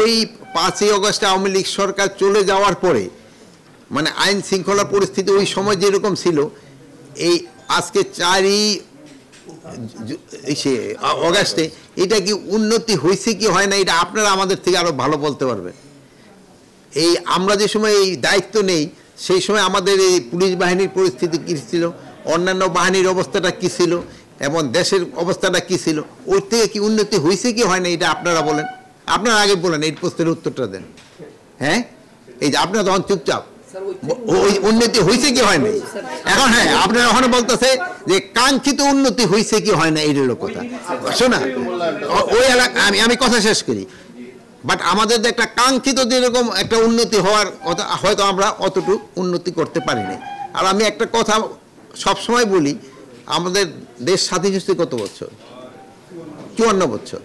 ওই 5ই আগস্ট আওয়ামী লীগ সরকার চলে যাওয়ার পরে মানে আইন শৃঙ্খলা পরিস্থিতি ওই সময় যেরকম ছিল, এই আজকে 4ই আগস্টে এটা কি উন্নতি হয়েছে কি হয় না, এটা আপনারা আমাদের থেকে আরো ভালো বলতে পারবেন। এই আমরা যে সময় এই দায়িত্ব নেই সেই সময় আমাদের এই পুলিশ বাহিনীর পরিস্থিতি কী ছিল, অন্যান্য বাহিনীর অবস্থাটা কী ছিল এবং দেশের অবস্থাটা কী ছিল, ওর থেকে কি উন্নতি হয়েছে কি হয় না এটা আপনারা বলেন। আপনারা আগে বলেন, এই প্রশ্নের উত্তরটা দেন। হ্যাঁ, এই যে আপনারা তখন চুপচাপ, ওই উন্নতি হয়েছে কি হয় না এখন। হ্যাঁ, আপনারা ওখানে বলতেছে যে কাঙ্ক্ষিত উন্নতি হয়েছে কি হয় না, এইটার কথা শোনা। ওই এলাকা আমি কথা শেষ করি। বাট আমাদের একটা কাঙ্ক্ষিত যেরকম একটা উন্নতি হওয়ার কথা, হয়তো আমরা অতটুকু উন্নতি করতে পারি না। আর আমি একটা কথা সবসময় বলি, আমাদের দেশ স্বাধীন হচ্ছে কত বছর? 54 বছর।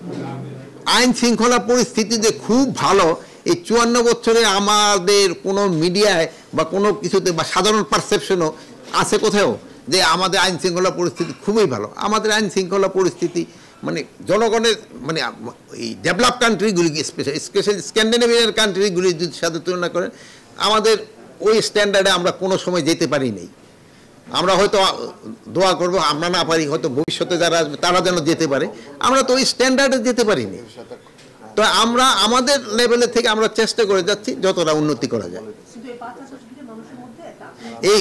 আইন শৃঙ্খলা পরিস্থিতি যে খুব ভালো, এই 54 বছরে আমাদের কোনো মিডিয়ায় বা কোনো কিছুতে বা সাধারণ পারসেপশনও আছে কোথাও যে আমাদের আইন শৃঙ্খলা পরিস্থিতি খুবই ভালো। আমাদের আইন শৃঙ্খলা পরিস্থিতি মানে জনগণের মানে এই ডেভেলপ কান্ট্রিগুলি স্পেশালি স্ক্যান্ডিনেভিয়ান কান্ট্রিগুলির সাথে তুলনা করেন, আমাদের ওই স্ট্যান্ডার্ডে আমরা কোনো সময় যেতে পারি নাই। আমরা হয়তো দোয়া করবো আমরা না পারি, হয়তো ভবিষ্যতে যারা আসবে তারা যেন যেতে পারে, আমরা তো ওই স্ট্যান্ডার্ডে যেতে পারিনি। তো আমরা আমাদের লেভেলের থেকে আমরা চেষ্টা করে যাচ্ছি যতটা উন্নতি করা যায়। এই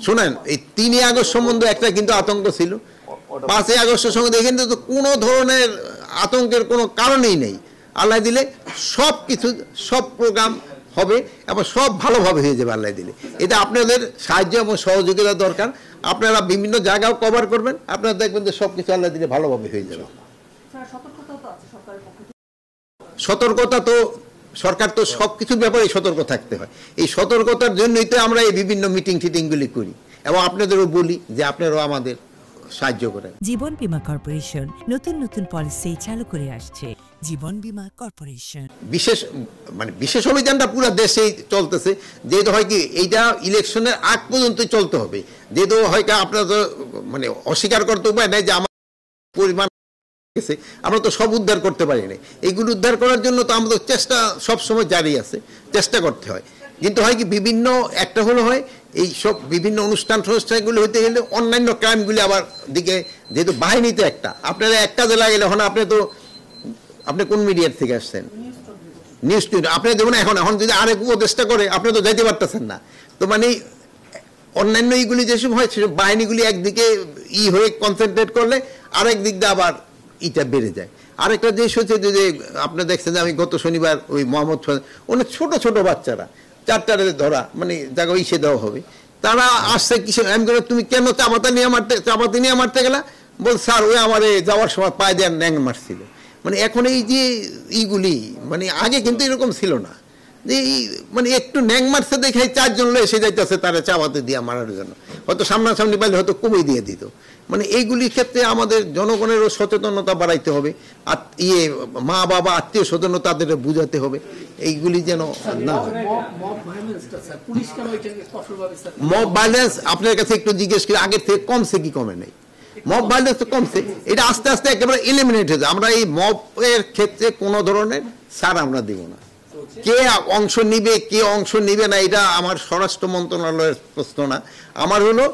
শোনেন, এই 3ই আগস্ট সম্বন্ধে একটা কিন্তু আতঙ্ক ছিল, 5ই আগস্টের সঙ্গে দেখেন তো কোনো ধরনের আতঙ্কের কোনো কারণেই নেই। আল্লাহ দিলে সব কিছু সব প্রোগ্রাম হবে এবং সব ভালোভাবে হয়ে যাবে আল্লাহ দিলে। এটা আপনাদের সাহায্য এবং সহযোগিতা দরকার। আপনারা বিভিন্ন জায়গাও কভার করবেন, আপনারা দেখবেন যে সব কিছু আল্লাহ দিলে ভালোভাবে হয়ে যাবে। সতর্কতা তো সরকার তো সব কিছুর ব্যাপারে সতর্ক থাকতে হয়। এই সতর্কতার জন্যই তো আমরা এই বিভিন্ন মিটিং টিটিংগুলি করি এবং আপনাদেরও বলি যে আপনারাও আমাদের সাহায্য করেন। জীবন বীমা কর্পোরেশন নতুন নতুন পলিসি চালু করে আসছে। জীবন বীমা কর্পোরেশন বিশেষ অভিযানটা পুরো দেশেই চলতেছে, যেহেতু হয় কি এইটা ইলেকশনের আগ পর্যন্ত চলতে হবে, যেহেতু হয় কি আপনারা তো মানে অস্বীকার করতে উপায় নাই যে আমার পরিমাণ আমরা তো সব উদ্ধার করতে পারি না। এইগুলো উদ্ধার করার জন্য তো আমাদের চেষ্টা সবসময় জারি আছে, চেষ্টা করতে হয়। কিন্তু হয় কি বিভিন্ন একটা হলো হয় এই সব বিভিন্ন অনুষ্ঠানগুলো হইতে গেলে অন্যান্য ক্রাইমগুলি আবার দিকে, যেহেতু বাহিনীতে একটা আপনারা এক কাজে লাগলে এখন আপনি কোন মিডিয়ার থেকে আসছেন? News tube. আপনি দেখুন এখন যদি আরেক উপদেষ্টা করে আপনি তো যাইতে পারতেছেন না। তো মানে অন্যান্য এইগুলি যেসব হয় সেসব বাহিনীগুলি একদিকে হয়ে কনসেন্ট্রেট করলে আরেক দিক দিয়ে আবার এটা বেড়ে যায়। আরেকটা জিনিস হচ্ছে যে আপনি দেখছেন যে আমি গত শনিবার ওই মোহাম্মদ অনেক ছোট ছোট বাচ্চারা 4টারে ধরা মানে জায়গা ইসে দেওয়া হবে, তারা আসছে কিসে, আমি বলি তুমি কেন চাপাতি নিয়ে মারতে গেলা? বল স্যার ওই আমার যাওয়ার সময় পায়ে দেওয়ার ন্যাং মারছিল। মানে এখন এই যে এইগুলি মানে আগে কিন্তু এরকম ছিল না, যে মানে একটু ন্যাং মারছে দেখে 4 জন এসে যাইতেছে তারা চাপাতি দিয়ে মারার জন্য, হয়তো সামনাসামনি পাইলে হয়তো কমিয়ে দিয়ে দিত। মানে এইগুলির ক্ষেত্রে আমাদের জনগণেরও সচেতনতা বাড়াইতে হবে, আর মা বাবা আত্মীয় স্বজন তাদের বুঝাতে হবে এইগুলি যেন না হয়। মব ভায়োলেন্স আপনার কাছে একটু জিজ্ঞেস করি, আগের থেকে কমছে কি কমে নেই? মব ভায়োলেন্স তো কমছে, এটা আস্তে আস্তে একেবারে এলিমিনেট হয়েছে। আমরা এই মবের ক্ষেত্রে কোনো ধরনের ছাড় আমরা দিব না। কে অংশ নিবে কে অংশ নিবে না এটা আমার স্বরাষ্ট্র মন্ত্রণালয়ের প্রশ্ন না। আমার হলো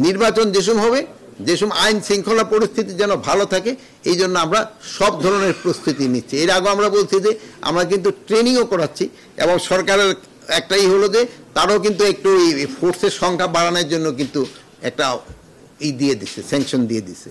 নির্বাচন যেসব হবে, যেসব আইন শৃঙ্খলা পরিস্থিতি যেন ভালো থাকে, এই জন্য আমরা সব ধরনের প্রস্তুতি নিচ্ছি। এর আগে আমরা বলছি যে আমরা কিন্তু ট্রেনিংও করাচ্ছি এবং সরকারের একটাই হলো যে তারাও কিন্তু একটু ফোর্সের সংখ্যা বাড়ানোর জন্য কিন্তু একটা দিয়ে দিচ্ছে, স্যাংশন দিয়ে দিচ্ছে।